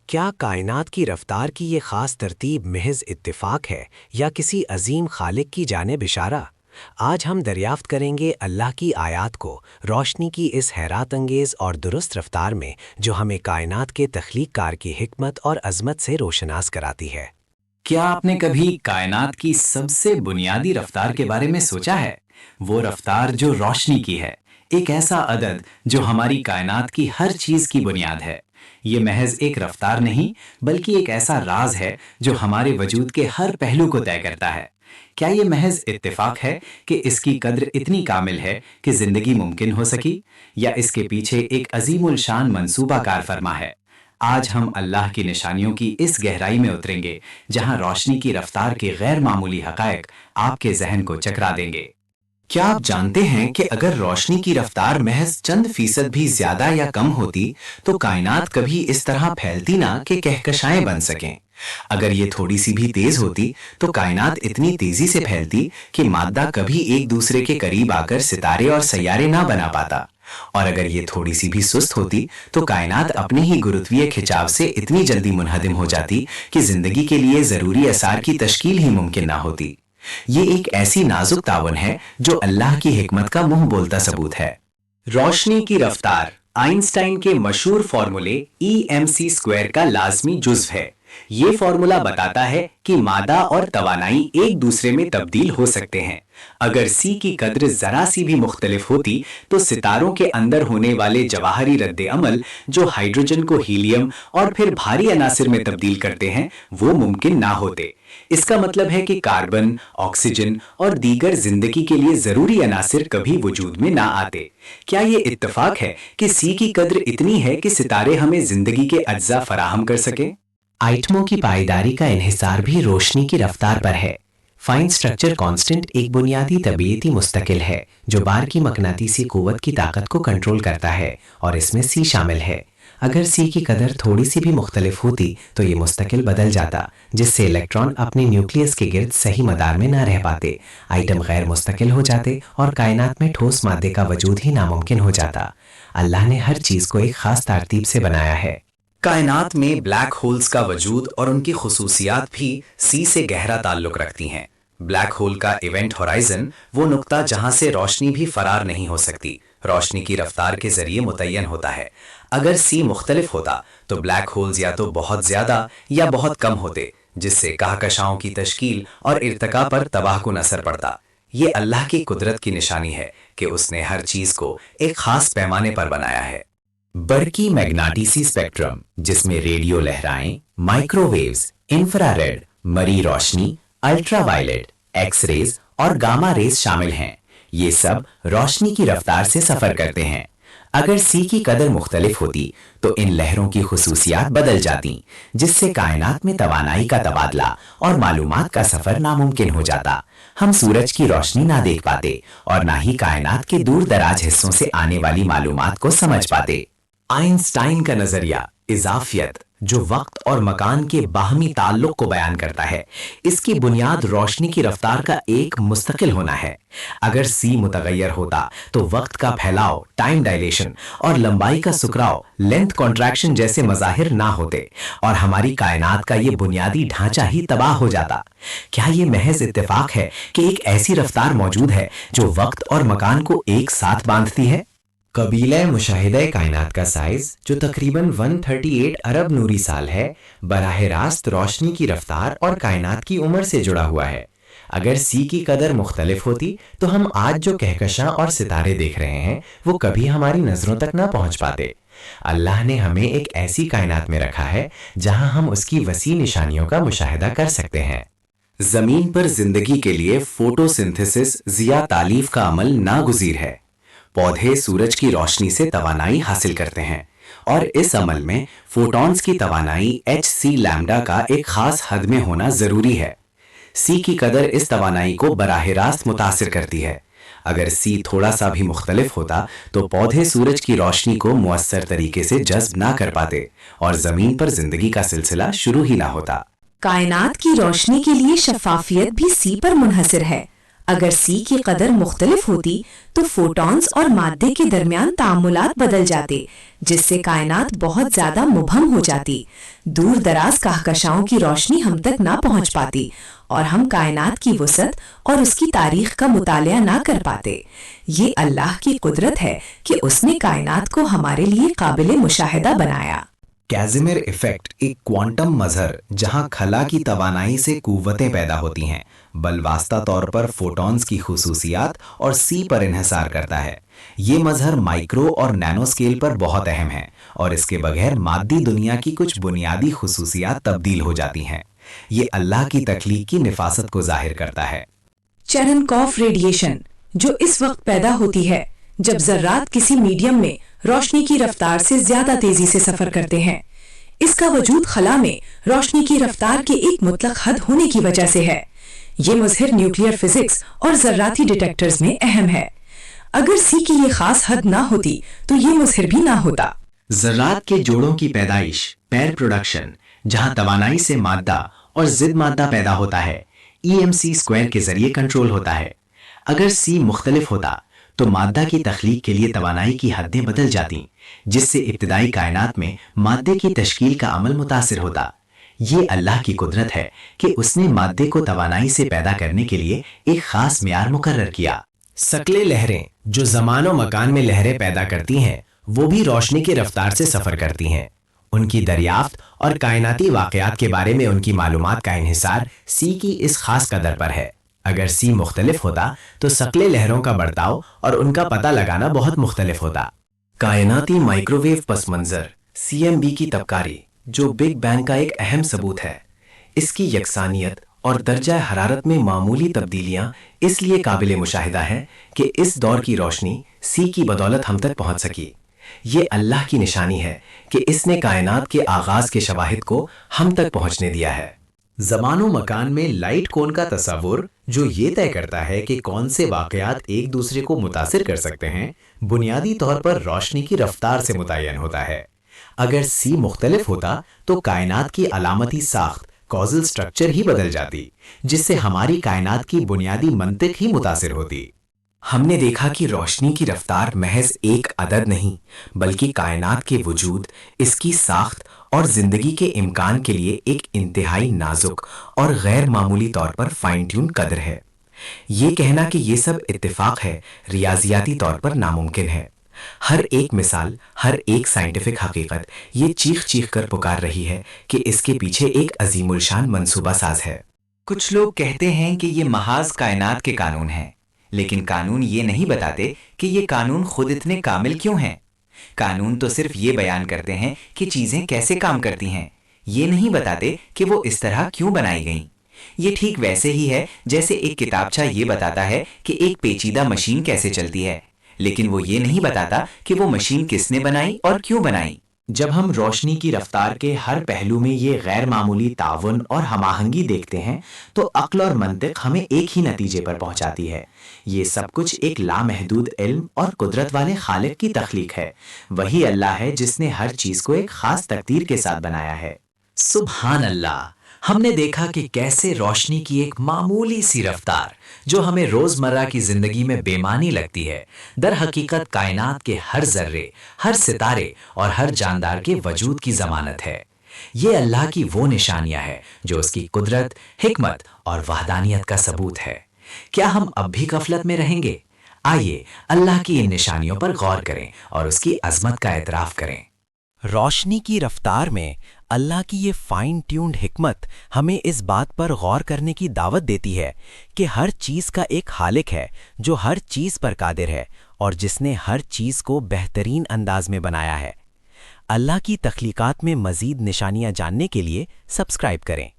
کیا کائنات کی رفتار کی یہ خاص ترتیب محض اتفاق ہے یا کسی عظیم خالق کی جانب اشارہ؟ آج ہم دریافت کریں گے اللہ کی آیات کو روشنی کی اس حیرات انگیز اور درست رفتار میں جو ہمیں کائنات کے تخلیق کار کی حکمت اور عظمت سے روشناس کراتی ہے۔ کیا آپ نے کبھی کائنات کی سب سے بنیادی رفتار کے بارے میں سوچا ہے؟ وہ رفتار جو روشنی کی ہے، ایک ایسا عدد جو ہماری کائنات کی ہر چیز کی بنیاد ہے۔ یہ محض ایک رفتار نہیں بلکہ ایک ایسا راز ہے جو ہمارے وجود کے ہر پہلو کو طے کرتا ہے۔ کیا یہ محض اتفاق ہے کہ اس کی قدر اتنی کامل ہے کہ زندگی ممکن ہو سکی، یا اس کے پیچھے ایک عظیم الشان منصوبہ کار فرما ہے؟ آج ہم اللہ کی نشانیوں کی اس گہرائی میں اتریں گے جہاں روشنی کی رفتار کے غیر معمولی حقائق آپ کے ذہن کو چکرا دیں گے۔ کیا آپ جانتے ہیں کہ اگر روشنی کی رفتار محض چند فیصد بھی زیادہ یا کم ہوتی تو کائنات کبھی اس طرح پھیلتی نہ کہ کہکشائیں بن سکیں؟ اگر یہ تھوڑی سی بھی تیز ہوتی تو کائنات اتنی تیزی سے پھیلتی کہ مادہ کبھی ایک دوسرے کے قریب آ کر ستارے اور سیارے نہ بنا پاتا، اور اگر یہ تھوڑی سی بھی سست ہوتی تو کائنات اپنے ہی گروتویہ کھچاو سے اتنی جلدی منہدم ہو جاتی کہ زندگی کے لیے ضروری اثار کی تشکیل ہی ممکن نہ ہوتی۔ یہ ایک ایسی نازک تعاون ہے جو اللہ کی حکمت کا منہ بولتا ثبوت ہے۔ روشنی کی رفتار آئنسٹائن کے مشہور فارمولے EmC² کا لازمی جزو ہے۔ یہ فارمولا بتاتا ہے کہ مادہ اور توانائی ایک دوسرے میں تبدیل ہو سکتے ہیں۔ اگر C کی قدر ذرا سی بھی مختلف ہوتی تو ستاروں کے اندر ہونے والے جواہری رد عمل جو ہائیڈروجن کو ہیلیم اور پھر بھاری عناصر میں تبدیل کرتے ہیں وہ ممکن نہ ہوتے۔ اس کا مطلب ہے کہ کاربن، آکسیجن اور دیگر زندگی کے لیے ضروری عناصر کبھی وجود میں نہ آتے۔ کیا یہ اتفاق ہے کہ C کی قدر اتنی ہے کہ ستارے ہمیں زندگی کے اجزاء فراہم کر سکیں؟ آئٹموں کی پائیداری کا انحصار بھی روشنی کی رفتار پر ہے۔ فائن سٹرکچر کانسٹنٹ ایک بنیادی طبیعتی مستقل ہے جو بار کی مقناطیسی قوت کی طاقت کو کنٹرول کرتا ہے، اور اس میں C شامل ہے۔ اگر C کی قدر تھوڑی سی بھی مختلف ہوتی تو یہ مستقل بدل جاتا، جس سے الیکٹران اپنے نیوکلیس کے گرد صحیح مدار میں نہ رہ پاتے، آئٹم غیر مستقل ہو جاتے اور کائنات میں ٹھوس مادے کا وجود ہی ناممکن ہو جاتا۔ اللہ نے ہر چیز کو ایک خاص ترتیب سے بنایا ہے۔ کائنات میں بلیک ہولز کا وجود اور ان کی خصوصیات بھی C سے گہرا تعلق رکھتی ہیں۔ بلیک ہول کا ایونٹ ہورائزن وہ نقطہ جہاں سے روشنی بھی فرار نہیں ہو سکتی، روشنی کی رفتار کے ذریعے متعین ہوتا ہے۔ اگر C مختلف ہوتا تو بلیک ہولز یا تو بہت زیادہ یا بہت کم ہوتے، جس سے کہکشاؤں کی تشکیل اور ارتقاء پر تباہ کن اثر پڑتا۔ یہ اللہ کی قدرت کی نشانی ہے کہ اس نے ہر چیز کو ایک خاص پیمانے پر بنایا ہے۔ برقی میگناٹیسی اسپیکٹرم، جس میں ریڈیو لہرائیں، مائکرو ویوز، انفراریڈ، مری روشنی، الٹرا وائلٹ، ایکس ریز اور گاما ریز شامل ہیں، یہ سب روشنی کی رفتار سے سفر کرتے ہیں۔ اگر C کی قدر مختلف ہوتی تو ان لہروں کی خصوصیات بدل جاتی، جس سے کائنات میں توانائی کا تبادلہ اور معلومات کا سفر ناممکن ہو جاتا۔ ہم سورج کی روشنی نہ دیکھ پاتے اور نہ ہی کائنات کے دور دراز حصوں سے آنے والی معلومات کو سمجھ پاتے۔ آئنسٹائن کا نظریہ اضافیت، جو وقت اور مکان کے باہمی تعلق کو بیان کرتا ہے، اس کی بنیاد روشنی کی رفتار کا ایک مستقل ہونا ہے۔ اگر C متغیر ہوتا تو وقت کا پھیلاؤ، ٹائم ڈائلیشن، اور لمبائی کا سکراؤ، لینتھ کنٹریکشن جیسے مظاہر نہ ہوتے، اور ہماری کائنات کا یہ بنیادی ڈھانچہ ہی تباہ ہو جاتا۔ کیا یہ محض اتفاق ہے کہ ایک ایسی رفتار موجود ہے جو وقت اور مکان کو ایک ساتھ باندھتی ہے؟ قبیلہ مشاہدہ کائنات کا سائز، جو تقریباً 138 ارب نوری سال ہے، براہ راست روشنی کی رفتار اور کائنات کی عمر سے جڑا ہوا ہے۔ اگر C کی قدر مختلف ہوتی تو ہم آج جو کہکشاں اور ستارے دیکھ رہے ہیں وہ کبھی ہماری نظروں تک نہ پہنچ پاتے۔ اللہ نے ہمیں ایک ایسی کائنات میں رکھا ہے جہاں ہم اس کی وسیع نشانیوں کا مشاہدہ کر سکتے ہیں۔ زمین پر زندگی کے لیے فوٹو سنتھسس ضیاء تالیف کا عمل ناگزیر ہے۔ پودے سورج کی روشنی سے توانائی حاصل کرتے ہیں، اور اس عمل میں فوٹونز کی توانائی hc لیمڈا کا ایک خاص حد میں ہونا ضروری ہے۔ C کی قدر اس توانائی کو براہ راست متاثر کرتی ہے۔ اگر C تھوڑا سا بھی مختلف ہوتا تو پودے سورج کی روشنی کو مؤثر طریقے سے جذب نہ کر پاتے اور زمین پر زندگی کا سلسلہ شروع ہی نہ ہوتا۔ کائنات کی روشنی کے لیے شفافیت بھی C پر منحصر ہے۔ اگر سی کی قدر مختلف ہوتی تو فوٹونز اور مادے کے درمیان تعاملات بدل جاتے، جس سے کائنات بہت زیادہ مبہم ہو جاتی، دور دراز کہکشاؤں کی روشنی ہم تک نہ پہنچ پاتی اور ہم کائنات کی وسعت اور اس کی تاریخ کا مطالعہ نہ کر پاتے۔ یہ اللہ کی قدرت ہے کہ اس نے کائنات کو ہمارے لیے قابل مشاہدہ بنایا۔ کیزیمیر ایفیکٹ ایک کوانٹم مظہر جہاں خلا کی توانائی سے قوتیں پیدا ہوتی ہیں، بالواسطہ طور پر فوٹونز کی خصوصیات اور سی پر انحصار کرتا ہے۔ یہ مظہر مائکرو اور نینو سکیل پر بہت اہم ہے اور اس کے بغیر مادی دنیا کی کچھ بنیادی خصوصیات تبدیل ہو جاتی ہیں۔ یہ اللہ کی تخلیق کی نفاست کو ظاہر کرتا ہے۔ چیرنکوف ریڈیشن، جو اس وقت پیدا ہوتی ہے جب ذرات کسی میڈیم میں روشنی کی رفتار سے زیادہ تیزی سے سفر کرتے ہیں۔ اس کا وجود خلا میں روشنی کی رفتار کے ایک مطلق حد ہونے کی وجہ سے ہے۔ یہ مظہر نیوکلیئر فزکس اور ذراتی ڈیٹیکٹرز میں اہم ہے۔ اگر سی کی یہ خاص حد نہ ہوتی تو یہ مظہر بھی نہ ہوتا۔ ذرات کے جوڑوں کی پیدائش، پیر پروڈکشن، جہاں توانائی سے مادہ اور ضد مادہ پیدا ہوتا ہے، EMC² کے ذریعے کنٹرول ہوتا ہے۔ اگر سی مختلف ہوتا تو مادہ کی تخلیق کے لیے توانائی کی حدیں بدل جاتیں، جس سے ابتدائی کائنات میں مادے کی تشکیل کا عمل متاثر ہوتا۔ یہ اللہ کی قدرت ہے کہ اس نے مادے کو توانائی سے پیدا کرنے کے لیے ایک خاص معیار مقرر کیا۔ سکلے لہریں جو زمان و مکان میں لہریں پیدا کرتی ہیں، وہ بھی روشنی کی رفتار سے سفر کرتی ہیں۔ ان کی دریافت اور کائناتی واقعات کے بارے میں ان کی معلومات کا انحصار سی کی اس خاص قدر پر ہے۔ اگر سی مختلف ہوتا تو سکلے لہروں کا برتاؤ اور ان کا پتہ لگانا بہت مختلف ہوتا۔ کائناتی مائکروویو پس منظر CMB کی تبکاری، جو بگ بینگ کا ایک اہم ثبوت ہے، اس کی یکسانیت اور درجہ حرارت میں معمولی تبدیلیاں اس لیے قابل مشاہدہ ہیں کہ اس دور کی روشنی سی کی بدولت ہم تک پہنچ سکی۔ یہ اللہ کی نشانی ہے کہ اس نے کائنات کے آغاز کے شواہد کو ہم تک پہنچنے دیا ہے۔ زمان و مکان میں لائٹ کون کا تصور، جو یہ طے کرتا ہے کہ کون سے واقعات ایک دوسرے کو متاثر کر سکتے ہیں، بنیادی طور پر روشنی کی رفتار سے متعین ہوتا ہے۔ اگر سی مختلف ہوتا تو کائنات کی علامتی ساخت، کازل سٹرکچر ہی بدل جاتی، جس سے ہماری کائنات کی بنیادی منطق ہی متاثر ہوتی۔ ہم نے دیکھا کہ روشنی کی رفتار محض ایک عدد نہیں، بلکہ کائنات کے وجود، اس کی ساخت اور زندگی کے امکان کے لیے ایک انتہائی نازک اور غیر معمولی طور پر فائن ٹیون قدر ہے۔ یہ کہنا کہ یہ سب اتفاق ہے ریاضیاتی طور پر ناممکن ہے۔ ہر ایک مثال، ہر ایک سائنٹیفک حقیقت یہ چیخ چیخ کر پکار رہی ہے کہ اس کے پیچھے ایک عظیم الشان منصوبہ ساز ہے۔ کچھ لوگ کہتے ہیں کہ یہ محض کائنات کے قانون ہیں، لیکن قانون یہ نہیں بتاتے کہ یہ قانون خود اتنے کامل کیوں ہیں۔ قانون تو صرف یہ بیان کرتے ہیں کہ چیزیں کیسے کام کرتی ہیں، یہ نہیں بتاتے کہ وہ اس طرح کیوں بنائی گئیں۔ یہ ٹھیک ویسے ہی ہے جیسے ایک کتابچہ یہ بتاتا ہے کہ ایک پیچیدہ مشین کیسے چلتی ہے، لیکن وہ یہ نہیں بتاتا کہ وہ مشین کس نے بنائی اور کیوں بنائی۔ جب ہم روشنی کی رفتار کے ہر پہلو میں یہ غیر معمولی تعاون اور ہم آہنگی دیکھتے ہیں تو عقل اور منطق ہمیں ایک ہی نتیجے پر پہنچاتی ہے۔ یہ سب کچھ ایک لامحدود علم اور قدرت والے خالق کی تخلیق ہے۔ وہی اللہ ہے جس نے ہر چیز کو ایک خاص تقدیر کے ساتھ بنایا ہے۔ سبحان اللہ! ہم نے دیکھا کہ کیسے روشنی کی ایک معمولی سی رفتار، جو ہمیں روزمرہ کی زندگی میں بے معنی لگتی ہے، در حقیقت کائنات کے ہر ذرے، ہر ستارے اور ہر جاندار کے وجود کی ضمانت ہے۔ یہ اللہ کی وہ نشانیاں ہے جو اس کی قدرت، حکمت اور وحدانیت کا ثبوت ہے۔ کیا ہم اب بھی غفلت میں رہیں گے؟ آئیے اللہ کی ان نشانیوں پر غور کریں اور اس کی عظمت کا اعتراف کریں۔ روشنی کی رفتار میں اللہ کی یہ فائن ٹیونڈ حکمت ہمیں اس بات پر غور کرنے کی دعوت دیتی ہے کہ ہر چیز کا ایک خالق ہے جو ہر چیز پر قادر ہے اور جس نے ہر چیز کو بہترین انداز میں بنایا ہے۔ اللہ کی تخلیقات میں مزید نشانیاں جاننے کے لیے سبسکرائب کریں۔